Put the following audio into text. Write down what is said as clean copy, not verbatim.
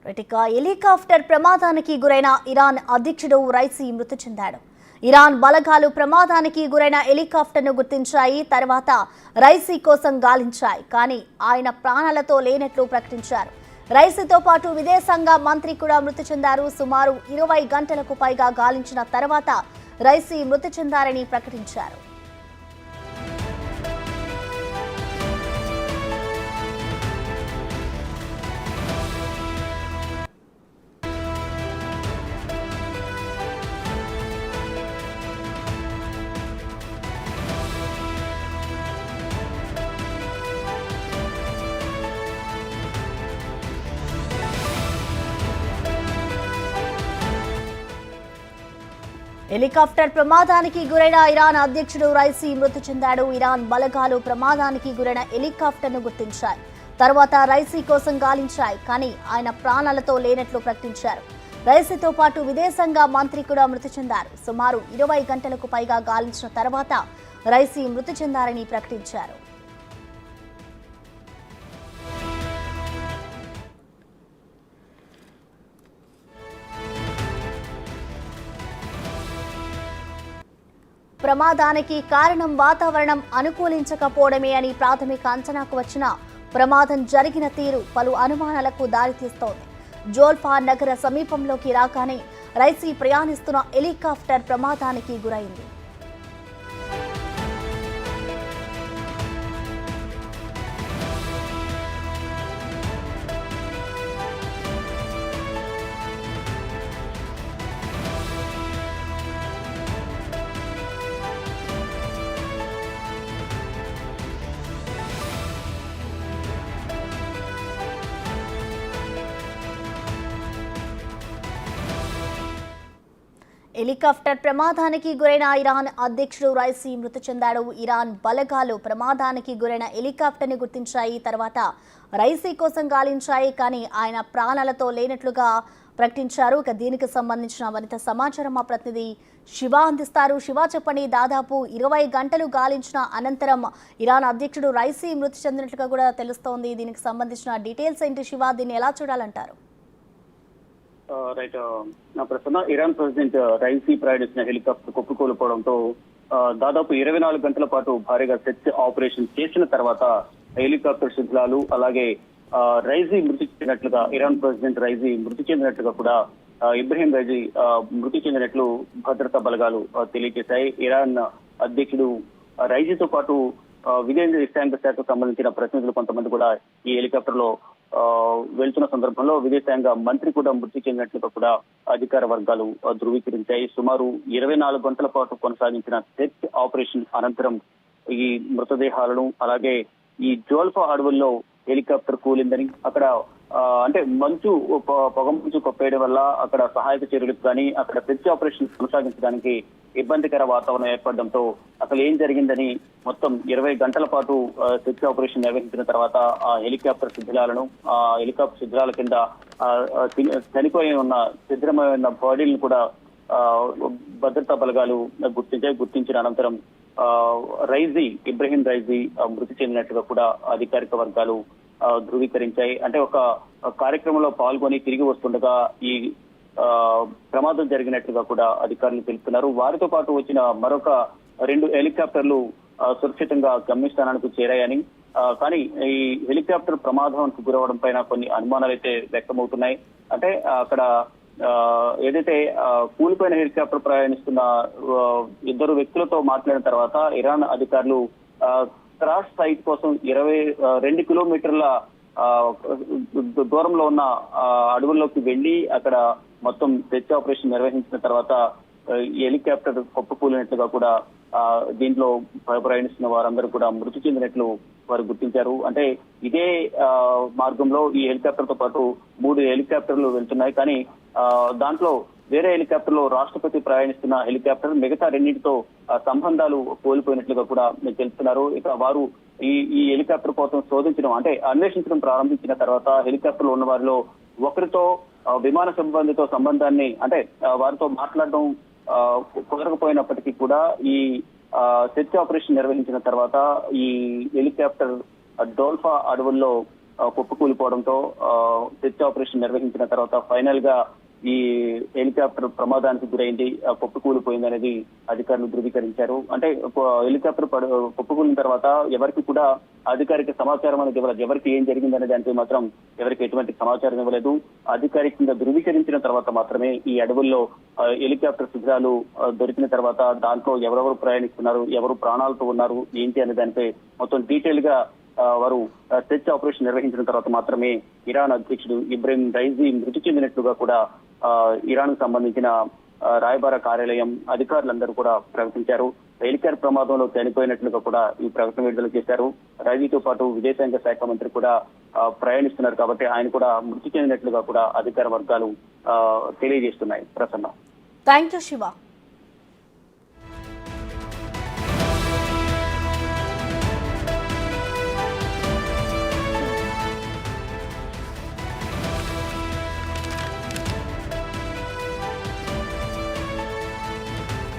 ఇక హెలికాప్టర్ ప్రమాదానికి గురైన ఇరాన్ అధ్యక్షుడు రైసీ మృతి చెందాడు. ఇరాన్ బలగాలు ప్రమాదానికి గురైన హెలికాప్టర్ను గుర్తించాయి. తర్వాత రైసీ కోసం గాలించాయి. కానీ ఆయన ప్రాణాలతో లేనట్లు ప్రకటించారు. రైసీతో పాటు విదేశాంగ మంత్రి కూడా మృతి చెందారు. సుమారు 20 గంటలకు పైగా గాలించిన తర్వాత రైసీ మృతి చెందారని ప్రకటించారు. హెలికాప్టర్ ప్రమాదానికి గురైన ఇరాన్ అధ్యక్షుడు రైసీ మృతి చెందాడు. ఇరాన్ బలగాలు ప్రమాదానికి గురైన హెలికాప్టర్ను గుర్తించాయి. తర్వాత రైసీ కోసం గాలించాయి. కానీ ఆయన ప్రాణాలతో లేనట్లు ప్రకటించారు. రైసీతో పాటు విదేశాంగ మంత్రి కూడా మృతి చెందారు. సుమారు 20 గంటలకు పైగా గాలించిన తర్వాత రైసీ మృతి చెందారని ప్రకటించారు. ప్రమాదానికి కారణం వాతావరణం అనుకూలించకపోవడమే అని ప్రాథమిక అంచనాకు వచ్చిన ప్రమాదం జరిగిన తీరు పలు అనుమానాలకు దారితీస్తోంది. జోల్ఫా నగర సమీపంలోకి రాగానే రైసీ ప్రయాణిస్తున్న హెలికాప్టర్ ప్రమాదానికి గురైంది. హెలికాప్టర్ ప్రమాదానికి గురైన ఇరాన్ అధ్యక్షుడు రైసీ మృతి చెందాడు. ఇరాన్ బలగాలు ప్రమాదానికి గురైన హెలికాప్టర్ని గుర్తించాయి. తర్వాత రైసీ కోసం గాలించాయి. కానీ ఆయన ప్రాణాలతో లేనట్లుగా ప్రకటించారు. ఇక దీనికి సంబంధించిన మరింత సమాచారం మా ప్రతినిధి శివ అందిస్తారు. శివ, చెప్పండి. దాదాపు 20 గంటలు గాలించిన అనంతరం ఇరాన్ అధ్యక్షుడు రైసీ మృతి చెందినట్లుగా కూడా తెలుస్తోంది. దీనికి సంబంధించిన డీటెయిల్స్ ఏంటి శివ? దీన్ని ఎలా చూడాలంటారు? రైట్, నా ప్రశ్న, ఇరాన్ ప్రెసిడెంట్ రైసీ ప్రయాణించిన హెలికాప్టర్ కుప్పకూలిపోవడంతో దాదాపు 24 గంటల పాటు భారీగా సెర్చ్ ఆపరేషన్ చేసిన తర్వాత హెలికాప్టర్ శిథిలాలు అలాగే రైసీ మృతి చెందినట్లుగా, ఇరాన్ ప్రెసిడెంట్ రైసీ మృతి చెందినట్లుగా కూడా ఇబ్రహీం రైసీ మృతి చెందినట్లు భద్రతా బలగాలు తెలియజేశాయి. ఇరాన్ అధ్యక్షుడు రైసీతో పాటు విదేశాంగ శాఖకు సంబంధించిన ప్రతినిధులు కొంతమంది కూడా ఈ హెలికాప్టర్ లో వెళ్తున్న సందర్భంలో విదేశాంగ మంత్రి కూడా మృతి చెందినట్లుగా కూడా అధికార వర్గాలు ధృవీకరించాయి. సుమారు 24 గంటల పాటు కొనసాగించిన సెర్చ్ ఆపరేషన్ అనంతరం ఈ మృతదేహాలను, అలాగే ఈ జోల్ఫా అడవుల్లో హెలికాప్టర్ కూలిందని, అక్కడ అంటే పొగ మంచు కొప్పేయడం వల్ల అక్కడ సహాయక చర్యలకు కానీ అక్కడ సెర్చ్ ఆపరేషన్ కొనసాగించడానికి ఇబ్బందికర వాతావరణం ఏర్పడడంతో అసలు ఏం జరిగిందని మొత్తం 20 గంటల పాటు సెర్చ్ ఆపరేషన్ నిర్వహించిన తర్వాత ఆ హెలికాప్టర్ శిథిలాల కింద చనిపోయి ఉన్న శిథిలమైన బాడీలను కూడా భద్రతా బలగాలు గుర్తించిన అనంతరం ఇబ్రహీం రైసీ మృతి చెందినట్టుగా కూడా అధికారిక వర్గాలు ధృవీకరించాయి. అంటే ఒక కార్యక్రమంలో పాల్గొని తిరిగి వస్తుండగా ఈ ప్రమాదం జరిగినట్లుగా కూడా అధికారులు తెలుపుతున్నారు. వారితో పాటు వచ్చిన మరొక 2 హెలికాప్టర్లు సురక్షితంగా గమ్యస్థానానికి చేరాయని, కానీ ఈ హెలికాప్టర్ ప్రమాదానికి గురవడం పైన కొన్ని అనుమానాలు అయితే వ్యక్తమవుతున్నాయి. అంటే అక్కడ ఏదైతే కూలిపోయిన హెలికాప్టర్ ప్రయాణిస్తున్న 2 వ్యక్తులతో మాట్లాడిన తర్వాత ఇరాన్ అధికారులు క్రాష్ సైట్ కోసం 22 కిలోమీటర్ల దూరంలో ఉన్న అడవుల్లోకి వెళ్లి అక్కడ మొత్తం సెర్చ్ ఆపరేషన్ నిర్వహించిన తర్వాత హెలికాప్టర్ కుప్పకూలినట్లుగా కూడా దీంట్లో ప్రయాణిస్తున్న వారందరూ కూడా మృతి చెందినట్లు వారు గుర్తించారు. అంటే ఇదే మార్గంలో ఈ హెలికాప్టర్ తో పాటు 3 హెలికాప్టర్లు వెళ్తున్నాయి. కానీ దాంట్లో వేరే హెలికాప్టర్ లో రాష్ట్రపతి ప్రయాణిస్తున్న హెలికాప్టర్ మిగతా 2తో సంబంధాలు కోల్పోయినట్లుగా కూడా తెలుపుతున్నారు. ఇక వారు ఈ హెలికాప్టర్ కోసం అన్వేషించడం ప్రారంభించిన తర్వాత హెలికాప్టర్ లో ఉన్న వారిలో ఒకరితో విమాన సిబ్బందితో సంబంధాన్ని, అంటే వారితో మాట్లాడడం కుదరకపోయినప్పటికీ కూడా ఈ సెర్చ్ ఆపరేషన్ నిర్వహించిన తర్వాత ఈ హెలికాప్టర్ డోల్ఫా అడవుల్లో కుప్పకూలిపోవడంతో సెర్చ్ ఆపరేషన్ నిర్వహించిన తర్వాత ఫైనల్ గా ఈ హెలికాప్టర్ ప్రమాదానికి గురైంది, కుప్పకూలిపోయింది అనేది అధికారులు ధృవీకరించారు. అంటే హెలికాప్టర్ కుప్పకూలిన తర్వాత ఎవరికి కూడా అధికారిక సమాచారం అనేది ఇవ్వలేదు. ఎవరికి ఏం జరిగిందనే దానికి మాత్రం ఎవరికి ఎటువంటి సమాచారం ఇవ్వలేదు. అధికారికంగా ధృవీకరించిన తర్వాత మాత్రమే ఈ అడవుల్లో హెలికాప్టర్ శిథిలాలు దొరికిన తర్వాత దాంట్లో ఎవరెవరు ప్రయాణిస్తున్నారు, ఎవరు ప్రాణాలతో ఉన్నారు, ఏంటి అనే దానిపై మొత్తం డీటెయిల్ గా వారు సెర్చ్ ఆపరేషన్ నిర్వహించిన తర్వాత మాత్రమే ఇరాన్ అధ్యక్షుడు ఇబ్రహీం రైజీ మృతి చెందినట్లుగా కూడా ఇరాన్ కు సంబంధించిన రాయబార కార్యాలయం అధికారులందరూ కూడా ప్రకటించారు. హెలికాప్టర్ ప్రమాదంలో చనిపోయినట్లుగా కూడా ఈ ప్రకటన విడుదల చేశారు. రైజీతో పాటు విదేశాంగ శాఖ మంత్రి కూడా ప్రయాణిస్తున్నారు కాబట్టి ఆయన కూడా మృతి చెందినట్లుగా కూడా అధికార వర్గాలు తెలియజేస్తున్నాయి. ప్రసన్న. Thank you Shiva.